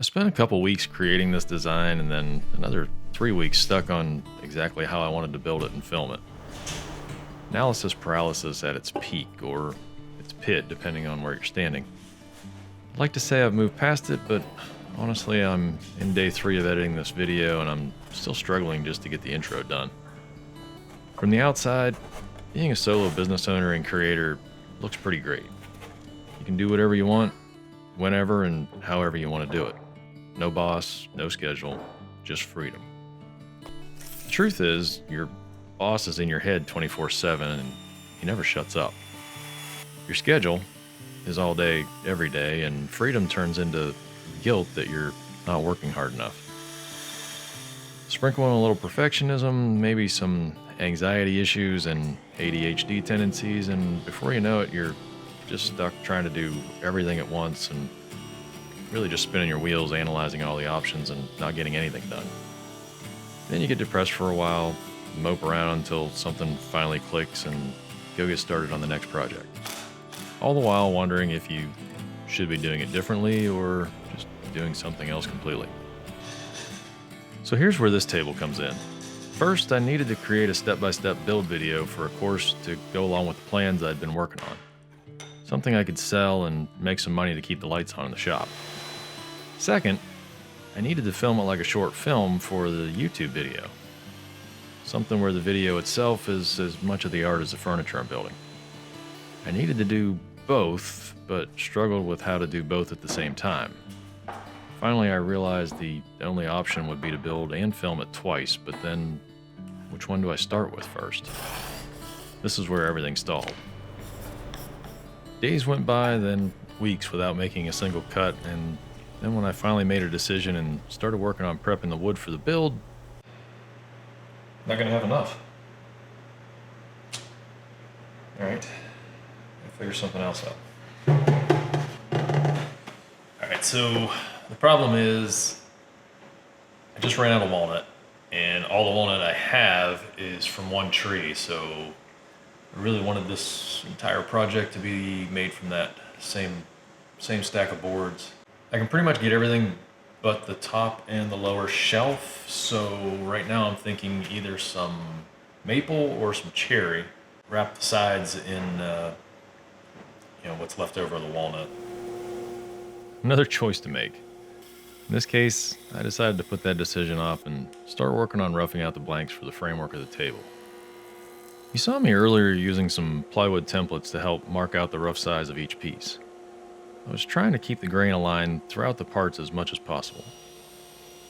I spent a couple weeks creating this design and then another 3 weeks stuck on exactly how I wanted to build it and film it. Analysis paralysis at its peak, or its pit, depending on where you're standing. I'd like to say I've moved past it, but honestly, I'm in day 3 of editing this video and I'm still struggling just to get the intro done. From the outside, being a solo business owner and creator looks pretty great. You can do whatever you want, whenever and however you want to do it. No boss, no schedule, just freedom. The truth is, your boss is in your head 24/7 and he never shuts up. Your schedule is all day, every day, and freedom turns into guilt that you're not working hard enough. Sprinkle in a little perfectionism, maybe some anxiety issues and ADHD tendencies, and before you know it, you're just stuck trying to do everything at once and really just spinning your wheels, analyzing all the options and not getting anything done. Then you get depressed for a while, mope around until something finally clicks and go get started on the next project. All the while wondering if you should be doing it differently or just doing something else completely. So here's where this table comes in. First, I needed to create a step-by-step build video for a course to go along with the plans I'd been working on. Something I could sell and make some money to keep the lights on in the shop. Second, I needed to film it like a short film for the YouTube video. Something where the video itself is as much of the art as the furniture I'm building. I needed to do both, but struggled with how to do both at the same time. Finally, I realized the only option would be to build and film it twice, but then which one do I start with first? This is where everything stalled. Days went by, then weeks without making a single cut, and then when I finally made a decision and started working on prepping the wood for the build, not gonna have enough. All right, I'll figure something else out. All right, so the problem is I just ran out of walnut, and all the walnut I have is from one tree, so I really wanted this entire project to be made from that same stack of boards. I can pretty much get everything but the top and the lower shelf, so right now I'm thinking either some maple or some cherry. Wrap the sides in what's left over of the walnut. Another choice to make. In this case, I decided to put that decision off and start working on roughing out the blanks for the framework of the table. You saw me earlier using some plywood templates to help mark out the rough size of each piece. I was trying to keep the grain aligned throughout the parts as much as possible.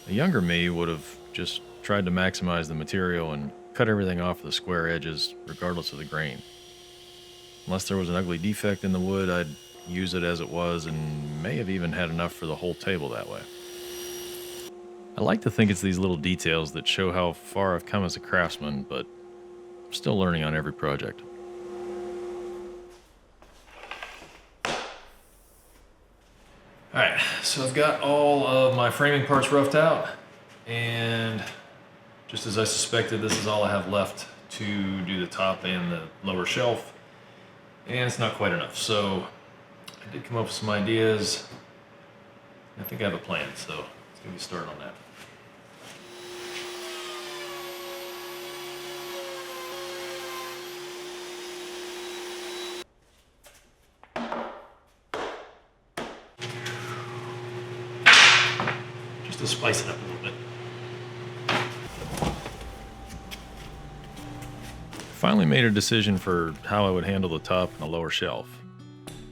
A younger me would have just tried to maximize the material and cut everything off the square edges regardless of the grain. Unless there was an ugly defect in the wood, I'd use it as it was and may have even had enough for the whole table that way. I like to think it's these little details that show how far I've come as a craftsman, but I'm still learning on every project. Alright, so I've got all of my framing parts roughed out, and just as I suspected, this is all I have left to do the top and the lower shelf, and it's not quite enough. So I did come up with some ideas. I think I have a plan, so let's get me started on that. To spice it up a little bit. Finally made a decision for how I would handle the top and the lower shelf.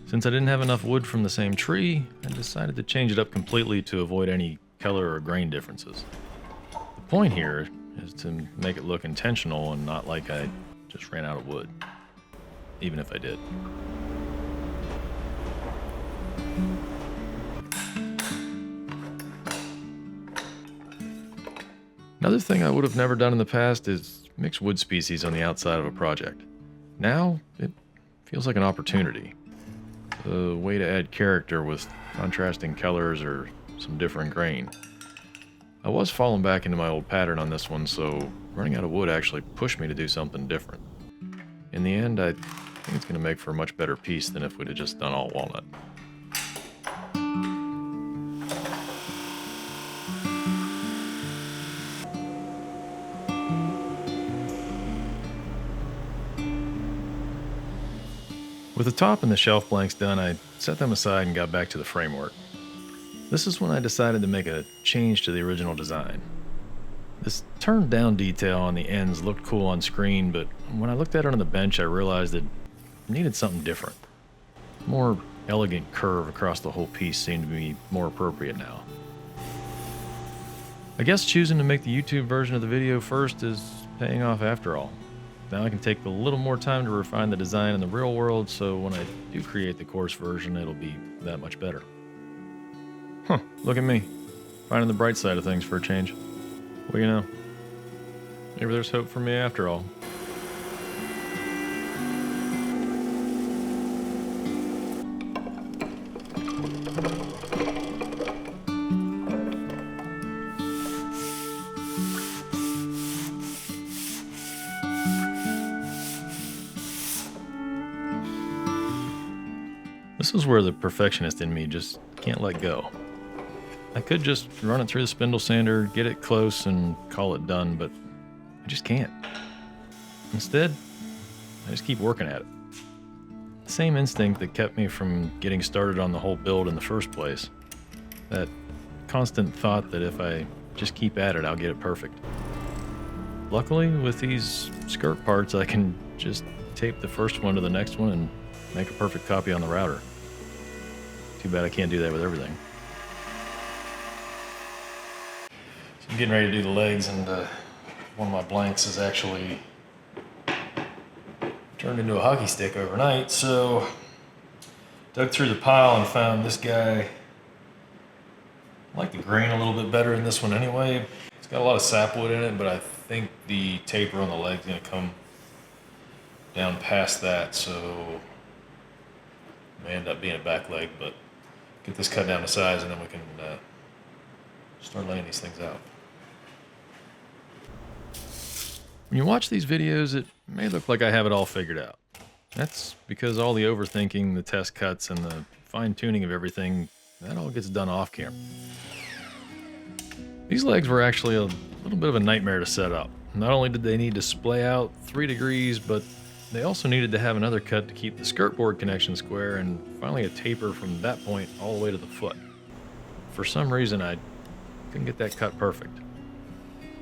Since I didn't have enough wood from the same tree, I decided to change it up completely to avoid any color or grain differences. The point here is to make it look intentional and not like I just ran out of wood, even if I did. Another thing I would have never done in the past is mix wood species on the outside of a project. Now, it feels like an opportunity. A way to add character with contrasting colors or some different grain. I was falling back into my old pattern on this one, so running out of wood actually pushed me to do something different. In the end, I think it's going to make for a much better piece than if we'd have just done all walnut. With the top and the shelf blanks done, I set them aside and got back to the framework. This is when I decided to make a change to the original design. This turned down detail on the ends looked cool on screen, but when I looked at it on the bench, I realized it needed something different. More elegant curve across the whole piece seemed to be more appropriate now. I guess choosing to make the YouTube version of the video first is paying off after all. Now I can take a little more time to refine the design in the real world, so when I do create the course version, it'll be that much better. Look at me, finding the bright side of things for a change. What do you know? Maybe there's hope for me after all. This is where the perfectionist in me just can't let go. I could just run it through the spindle sander, get it close, and call it done, but I just can't. Instead, I just keep working at it. The same instinct that kept me from getting started on the whole build in the first place. That constant thought that if I just keep at it, I'll get it perfect. Luckily, with these skirt parts, I can just tape the first one to the next one and make a perfect copy on the router. Too bad I can't do that with everything. So I'm getting ready to do the legs, and one of my blanks is actually turned into a hockey stick overnight, so dug through the pile and found this guy. I like the grain a little bit better in this one anyway. It's got a lot of sapwood in it, but I think the taper on the leg's gonna come down past that, so it may end up being a back leg, but get this cut down to size and then we can start laying these things out. When you watch these videos, it may look like I have it all figured out. That's because all the overthinking, the test cuts, and the fine-tuning of everything, that all gets done off camera. These legs were actually a little bit of a nightmare to set up. Not only did they need to splay out 3 degrees, but they also needed to have another cut to keep the skirt board connection square, and finally a taper from that point all the way to the foot. For some reason, I couldn't get that cut perfect.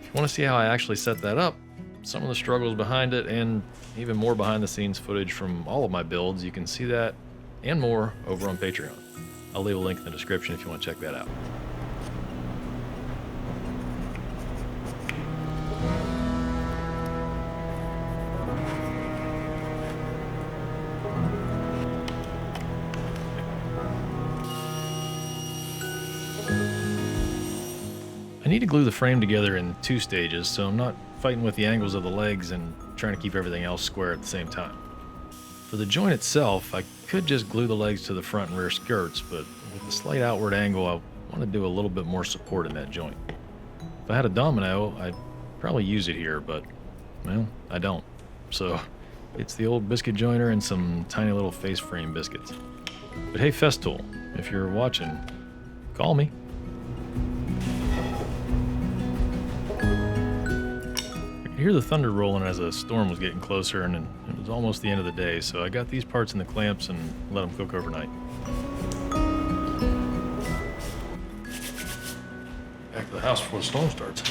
If you want to see how I actually set that up, some of the struggles behind it, and even more behind the scenes footage from all of my builds, you can see that and more over on Patreon. I'll leave a link in the description if you want to check that out. I need to glue the frame together in 2 stages, so I'm not fighting with the angles of the legs and trying to keep everything else square at the same time. For the joint itself, I could just glue the legs to the front and rear skirts, but with the slight outward angle, I want to do a little bit more support in that joint. If I had a domino, I'd probably use it here, but, well, I don't. So, it's the old biscuit joiner and some tiny little face frame biscuits. But hey, Festool, if you're watching, call me. I could hear the thunder rolling as a storm was getting closer, and it was almost the end of the day, so I got these parts in the clamps and let them cook overnight. Back to the house before the storm starts.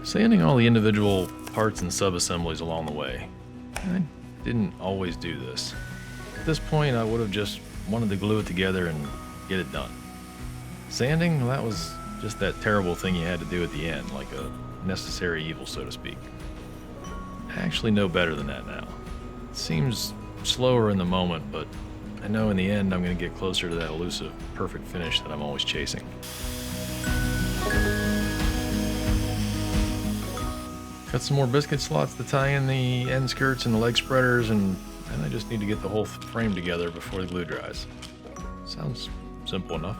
Sanding all the individual parts and sub-assemblies along the way. I didn't always do this. At this point, I would have just wanted to glue it together and get it done. Sanding, well, that was just that terrible thing you had to do at the end, like a necessary evil, so to speak. I actually know better than that now. It seems slower in the moment, but I know in the end I'm going to get closer to that elusive, perfect finish that I'm always chasing. Cut some more biscuit slots to tie in the end skirts and the leg spreaders, and then I just need to get the whole frame together before the glue dries. Sounds simple enough.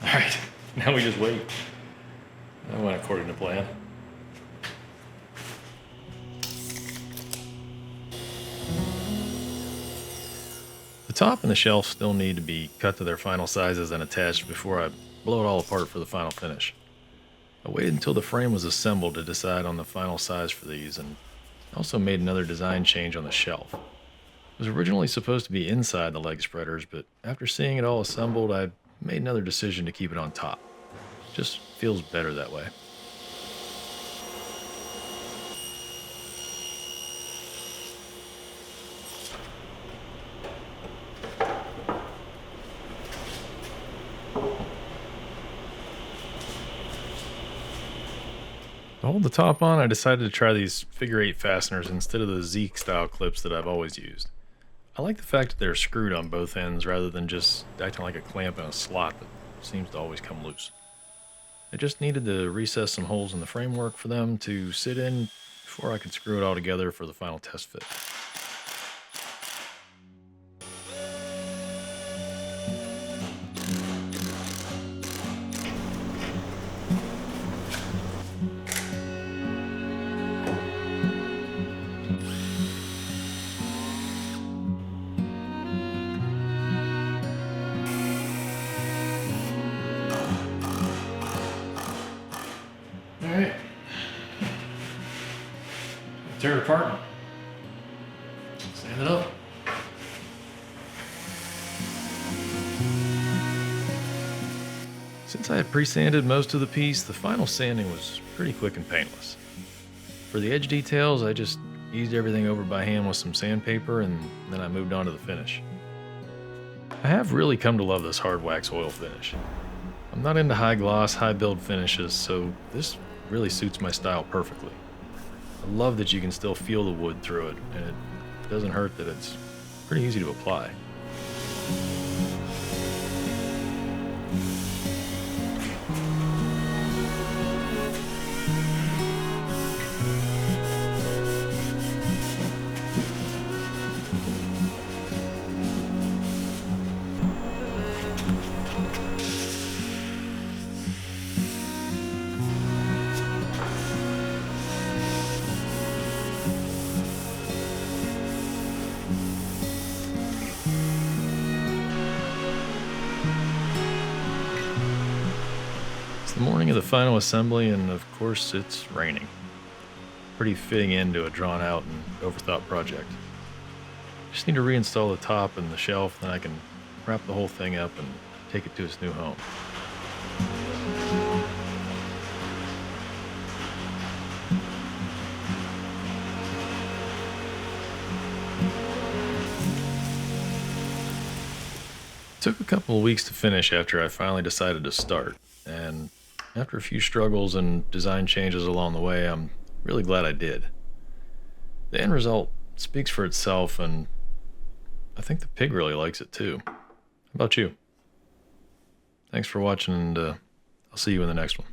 Alright, now we just wait. That went according to plan. top and the shelf still need to be cut to their final sizes and attached before I blow it all apart for the final finish. I waited until the frame was assembled to decide on the final size for these, and also made another design change on the shelf. It was originally supposed to be inside the leg spreaders, but after seeing it all assembled, I made another decision to keep it on top. Just feels better that way. To hold the top on, I decided to try these figure eight fasteners instead of the Zeke style clips that I've always used. I like the fact that they're screwed on both ends rather than just acting like a clamp in a slot that seems to always come loose. I just needed to recess some holes in the framework for them to sit in before I could screw it all together for the final test fit. All right, tear it apart. Stand it up. Since I had pre-sanded most of the piece, the final sanding was pretty quick and painless. For the edge details, I just eased everything over by hand with some sandpaper, and then I moved on to the finish. I have really come to love this hard wax oil finish. I'm not into high gloss, high build finishes, so this really suits my style perfectly. I love that you can still feel the wood through it, and it doesn't hurt that it's pretty easy to apply. It's the morning of the final assembly, and of course, it's raining. Pretty fitting end to a drawn out and overthought project. Just need to reinstall the top and the shelf, then I can wrap the whole thing up and take it to its new home. It took a couple of weeks to finish after I finally decided to start, and after a few struggles and design changes along the way, I'm really glad I did. The end result speaks for itself, and I think the pig really likes it too. How about you? Thanks for watching, and I'll see you in the next one.